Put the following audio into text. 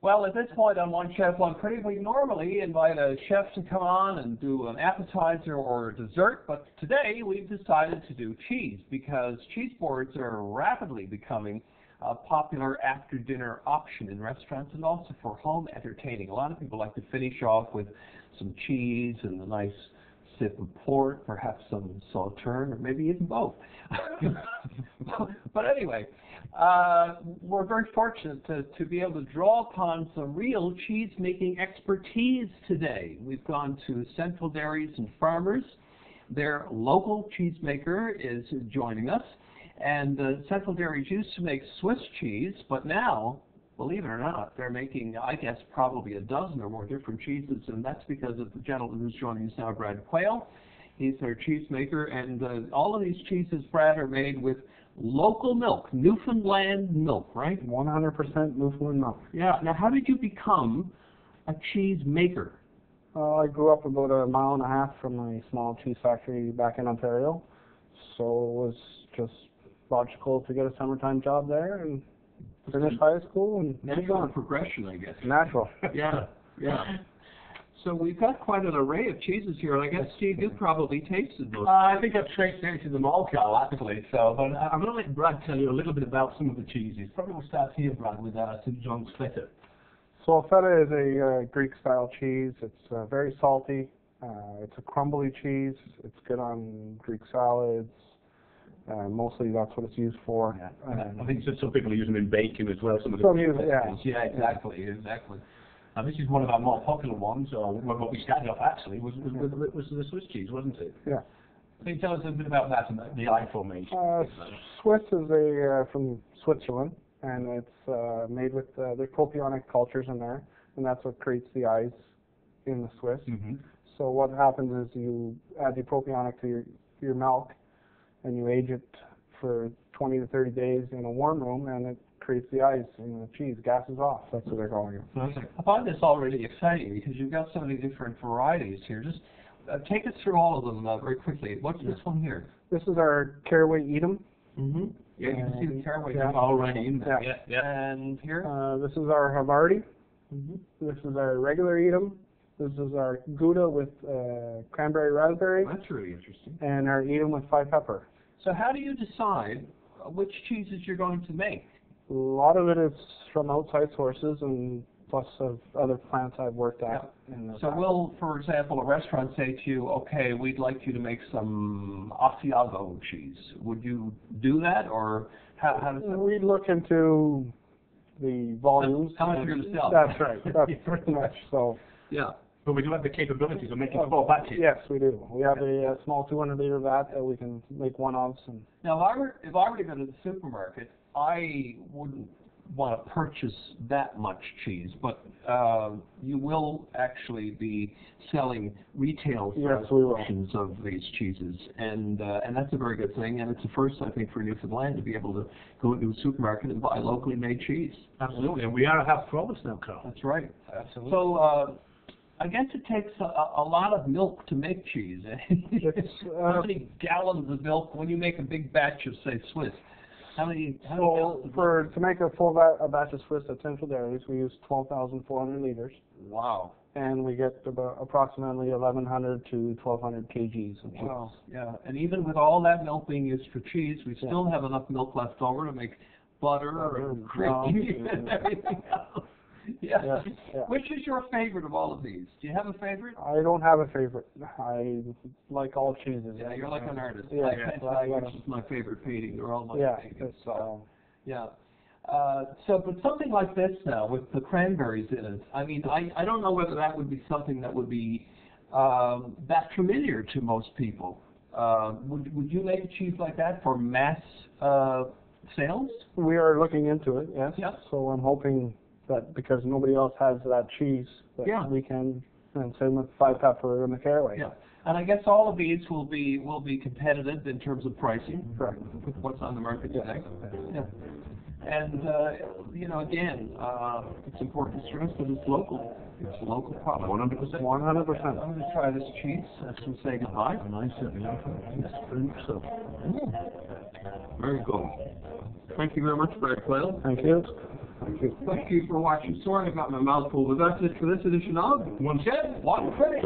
Well, at this point on One Chef, One Critic, we normally invite a chef to come on and do an appetizer or a dessert, but today we've decided to do cheese because cheese boards are rapidly becoming a popular after-dinner option in restaurants and also for home entertaining. A lot of people like to finish off with some cheese and a nice sip of port, perhaps some sauterne, or maybe even both. But anyway, we're very fortunate to be able to draw upon some real cheese-making expertise today. We've gone to Central Dairies and Farmers. Their local cheesemaker is joining us. And Central Dairies used to make Swiss cheese, but now, believe it or not, they're making, I guess, probably a dozen or more different cheeses, and that's because of the gentleman who's joining us now, Brad Quayle. He's their cheesemaker, and all of these cheeses, Brad, are made with local milk, Newfoundland milk, right? 100% Newfoundland milk. Yeah. Now, how did you become a cheese maker? I grew up about a mile and a half from a small cheese factory back in Ontario, so it was just logical to get a summertime job there and finish high school and natural progression, I guess. Natural. Yeah, yeah. So we've got quite an array of cheeses here, and I guess, Steve, you probably tasted those. I think I've tasted them all, Carl, actually. So, but I'm going to let Brad tell you a little bit about some of the cheeses. Probably we'll start here, Brad, with St. John's feta. So feta is a Greek-style cheese. It's very salty. It's a crumbly cheese. It's good on Greek salads. Mostly that's what it's used for. Yeah. I think some people are using them in bacon as well. Some of the yeah, exactly. And this is one of our more popular ones, or what we started off actually, was the Swiss cheese, wasn't it? Yeah. Can you tell us a bit about that and the I formation? Swiss is from Switzerland, and it's made with there's propionic cultures in there, and that's what creates the eyes in the Swiss. Mm-hmm. So what happens is you add the propionic to your milk, and you age it for 20 to 30 days in a warm room, and it creates the ice in the cheese. Gases off. That's what they're calling it. I find this already exciting because you've got so many different varieties here. Just take us through all of them very quickly. What's this one here? This is our caraway Edam. Mm-hmm. Yeah, you can see the caraway already in there. Yeah. And here? This is our Havarti. Mm-hmm. This is our regular Edam. This is our Gouda with cranberry raspberry. That's really interesting. And our Edam with 5 pepper. So how do you decide which cheeses you're going to make? A lot of it is from outside sources and plus of other plants I've worked at. Yeah. So will, for example, a restaurant say to you, okay, we'd like you to make some Asiago cheese. Would you do that, or how does that? We look into the volumes. How much you're going to sell. That's right. That's pretty much so. Yeah. But we do have the capabilities of making 4 batches. Yes, we do. We have a small 200-liter vat that we can make one of. Now, if I were to go to the supermarket, I wouldn't want to purchase that much cheese, but you will actually be selling retail versions of these cheeses, and that's a very good thing, and it's the first, I think, for Newfoundland to be able to go into a supermarket and buy locally made cheese. Absolutely, and we are a half province now, Carl. That's right. Absolutely. So I guess it takes a lot of milk to make cheese. How many gallons of milk when you make a big batch of, say, Swiss? How many gallons? To make a full batch of Swiss at Central Dairies, we use 12,400 liters. Wow. And we get about approximately 1,100 to 1,200 kgs of cheese. Wow. Yeah. And even with all that milk being used for cheese, we still have enough milk left over to make butter and cream and everything else. Yeah. Which is your favorite of all of these? Do you have a favorite? I don't have a favorite. I like all cheeses. Yeah, you're like an artist. Yeah. Which is my favorite painting. They're all my favorite. So. Yeah. But something like this now with the cranberries in it. I mean, I don't know whether that would be something that would be that familiar to most people. Would you make a cheese like that for mass sales? We are looking into it. Yes. Yeah. So I'm hoping that because nobody else has that cheese, that we can, and same with 5 pepper and the caraway. Yeah, and I guess all of these will be competitive in terms of pricing. Correct. With what's on the market today. Yeah. And again, it's important to stress that it's local. It's a local product. 100%. 100%. I'm going to try this cheese and say goodbye. I certainly like it. Yes, so. Very good. Thank you very much, Brad Quayle. Thank you. Thank you for watching. Sorry I got my mouth full, but that's it for this edition of One shed, One Critic.